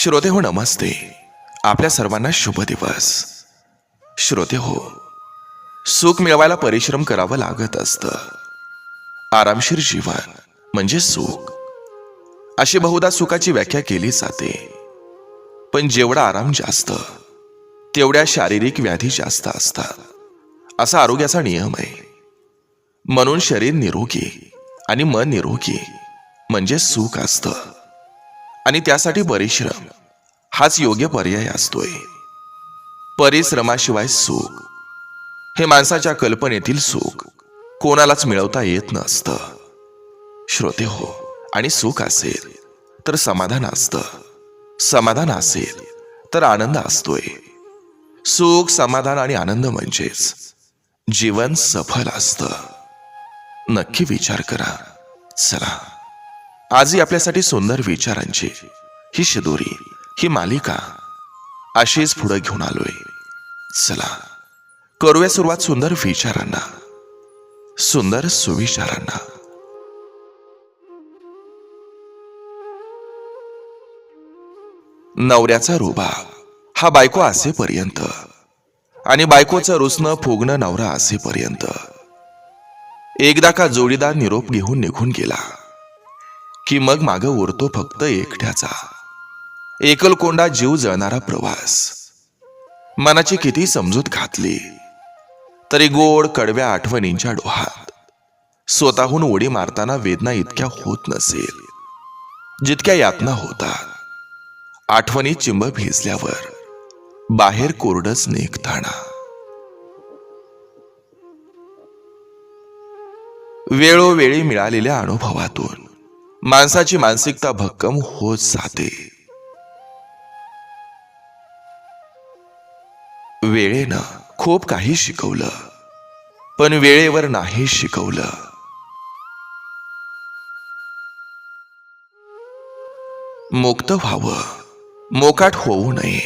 श्रोते हो, नमस्ते. आपल्या सर्वांना शुभ दिवस. श्रोते हो, सुख मिळवायला परिश्रम करावं लागत असतं. आरामशीर जीवन म्हणजे सुख, अशी बहुधा सुखाची व्याख्या केली जाते. पण जेवढा आराम जास्त, तेवढ्या शारीरिक व्याधी जास्त असतात, असा आरोग्याचा नियम आहे. म्हणून शरीर निरोगी आणि मन निरोगी म्हणजे सुख असतं. आणि त्यासाठी परिश्रम हाच योग्य पर्याय असतोय. परिश्रमाशिवाय सुख, हे माणसाच्या कल्पनेतील सुख, कोणालाच मिळवता येत नसतं. श्रोते हो, आणि सुख असेल तर समाधान असतं, समाधान असेल तर आनंद असतोय. सुख, समाधान आणि आनंद म्हणजेच जीवन सफल असतं. नक्की विचार करा. चला, आजही आपल्यासाठी सुंदर विचारांची ही शिदोरी, ही मालिका अशीच पुढे घेऊन आलोय. चला, करूया सुरुवात सुंदर विचारांना, सुंदर सुविचारांना. नवऱ्याचा रुबाब हा बायको असेपर्यंत, आणि बायकोचं रुसणं फुगणं नवरा असेपर्यंत. एकदा का जोडीदार निरोप घेऊन निघून गेला की मग मागं उरतो फक्त एकट्याचा एकलकोंडा जीव जळणारा प्रवास. मनाची किती समजूत घातली तरी गोड कडव्या आठवणींच्या डोहात स्वतःहून उडी मारताना वेदना इतक्या होत नसेल जितक्या यातना होतात आठवणी चिंब भिजल्यावर बाहेर कोरडच निघताना. वेळोवेळी मिळालेल्या अनुभवातून माणसाची मानसिकता भक्कम होत जाते. वेळेनं खूप काही शिकवलं, पण वेळेवर नाही शिकवलं. मुक्त व्हावं, मोकाट होऊ नये.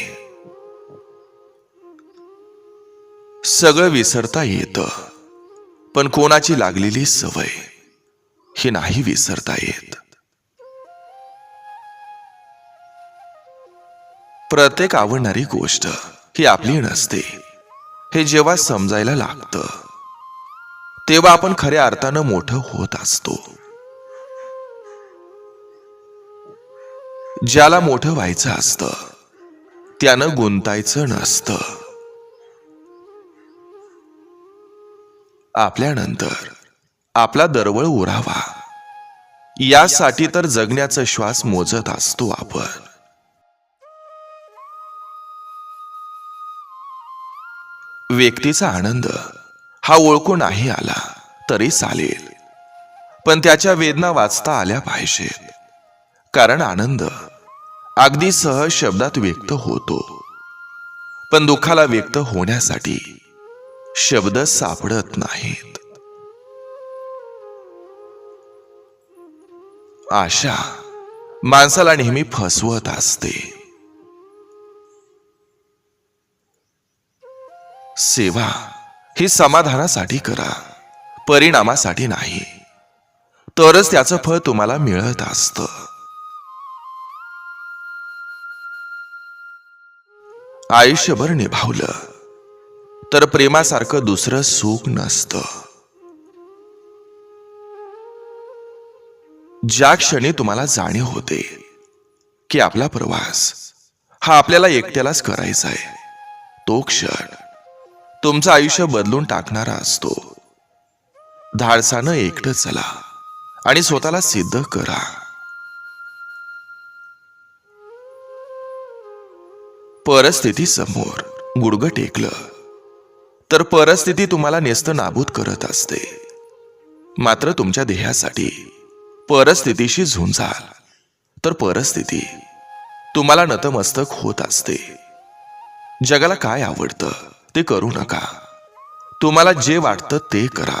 सगळं विसरता येतं, पण कोणाची लागलेली सवय ही नाही विसरता येत. प्रत्येक आवडणारी गोष्ट ही आपली नसते, हे जेव्हा समजायला लागतं तेव्हा आपण खऱ्या अर्थानं मोठं होत असतो. ज्याला मोठं व्हायचं असतं त्यानं गुंतायचं नसतं. आपल्यानंतर आपला दरवळ उरावा यासाठी तर जगण्याचा श्वास मोजत असतो आपण. व्यक्तीचा आनंद हा ओळखून नाही आला तरी चालेल, पण त्याच्या वेदना वाचता आल्या पाहिजेत. कारण आनंद अगदी सहज शब्दात व्यक्त होतो, पण दुःखाला व्यक्त होण्यासाठी शब्द सापडत नाहीत. आशा माणसाला नेहमी फसवत असते. सेवा ही समाधानासाठी करा, परिणामासाठी नाही, तरच त्याचं फळ तुम्हाला मिळत असतं. आयुष्यभर निभावलं तर प्रेमासारखं दुसरं सुख नसतं. ज्या क्षणी तुम्हाला जाणीव होते की आपला प्रवास हा आपल्याला एकट्यालाच करायचा आहे, तो क्षण तुमचं आयुष्य बदलून टाकणारा असतो. धाडसानं एकटं चला आणि स्वतःला सिद्ध करा. परिस्थिती समोर गुडघं टेकलं तर परिस्थिती तुम्हाला नेस्त नाबूद करत असते. मात्र तुमच्या ध्येयासाठी परिस्थितीशी झुंजाल तर परिस्थिती तुम्हाला नतमस्तक होत असते. जगाला काय आवडतं ते करू नका, तुम्हाला जे वाटतं ते करा.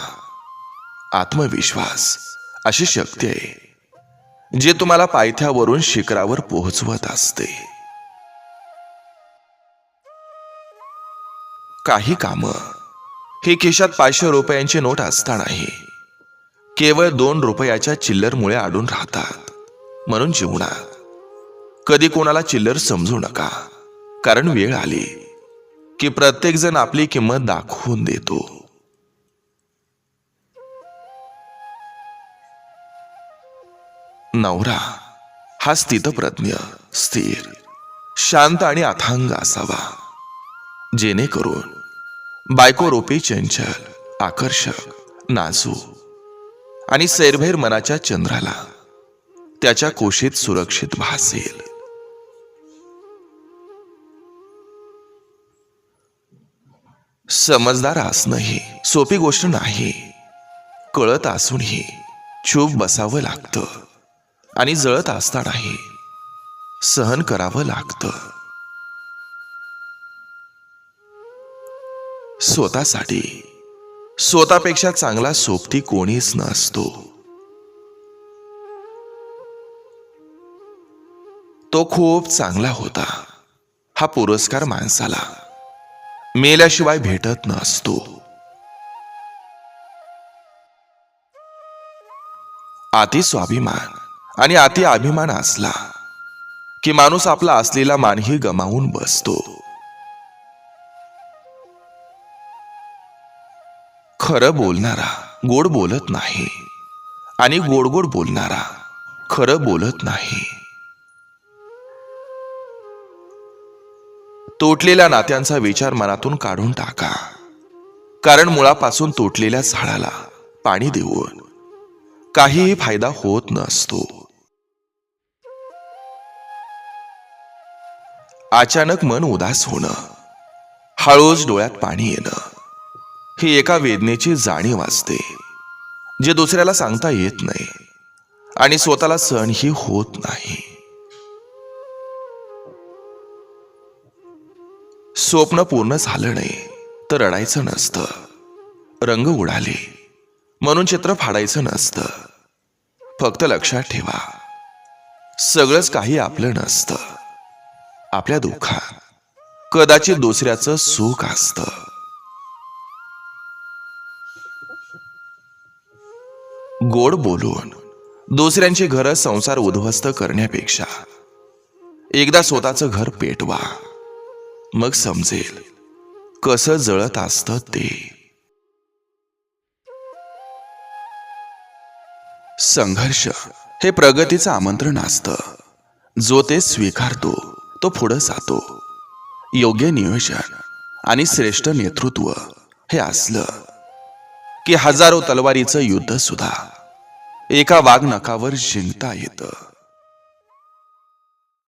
आत्मविश्वास अशी शक्ती आहे जे तुम्हाला पायथ्यावरून शिखरावर पोहोचवत असते. काही कामं हे खिशात 500 रुपयांची नोट असतानाही केवळ 2 रुपयाच्या चिल्लरमुळे अडून राहतात. म्हणून जीवनात कधी कोणाला चिल्लर समजू नका, कारण वेळ आली की प्रत्येक जण आपली किंमत दाखवून देतो. नवरा हा स्थितप्रज्ञ, स्थिर, शांत आणि अथांग असावा, जेणेकरून बायको रूपी चंचल, आकर्षक, नाजूक आणि सैरभैर मनाच्या चंद्राला त्याच्या कुशीत सुरक्षित भासेल. समजदार असणं ही सोपी गोष्ट नाही. कळत असूनही चूप बसावं लागतं आणि जळत असतानाही सहन करावं लागतं. स्वतःसाठी स्वतःपेक्षा चांगला सोबती कोणीच नसतो. तो खूप चांगला होता हा पुरस्कार माणसाला मेल्याशिवाय भेटत नसतो. अति स्वाभिमान आणि अति अभिमान असला की माणूस आपला असलेला मानही गमावून बसतो. खरं बोलणारा गोड बोलत नाही आणि गोड गोड बोलणारा खरं बोलत नाही. तुटलेल्या नात्यांचा विचार मनातून काढून टाका, कारण मुळापासून तुटलेल्या झाडाला पाणी देऊन काहीही फायदा होत नसतो. अचानक मन उदास होणं, हळूच डोळ्यात पाणी येणं, ही एका वेदनेची जाणीव असते जे दुसऱ्याला सांगता येत नाही आणि स्वतःला सहनही होत नाही. स्वप्न पूर्ण झालं नाही तर रडायचं नसतं. रंग उडाले म्हणून चित्र फाडायचं नसतं. फक्त लक्षात ठेवा, सगळंच काही आपलं नसतं. आपल्या दुःखात कदाचित दुसऱ्याचं सुख असतं. गोड बोलून दुसऱ्यांची घरं संसार उद्ध्वस्त करण्यापेक्षा एकदा स्वतःचं घर पेटवा, मग समजेल कसं जळत असतं ते. संघर्ष हे प्रगतीचं आमंत्रण असतं. जो ते स्वीकारतो तो पुढे जातो. योग्य नियोजन आणि श्रेष्ठ नेतृत्व हे असलं की हजारो तलवारीचं युद्ध सुद्धा एका वाघनखावर जिंकता येतं.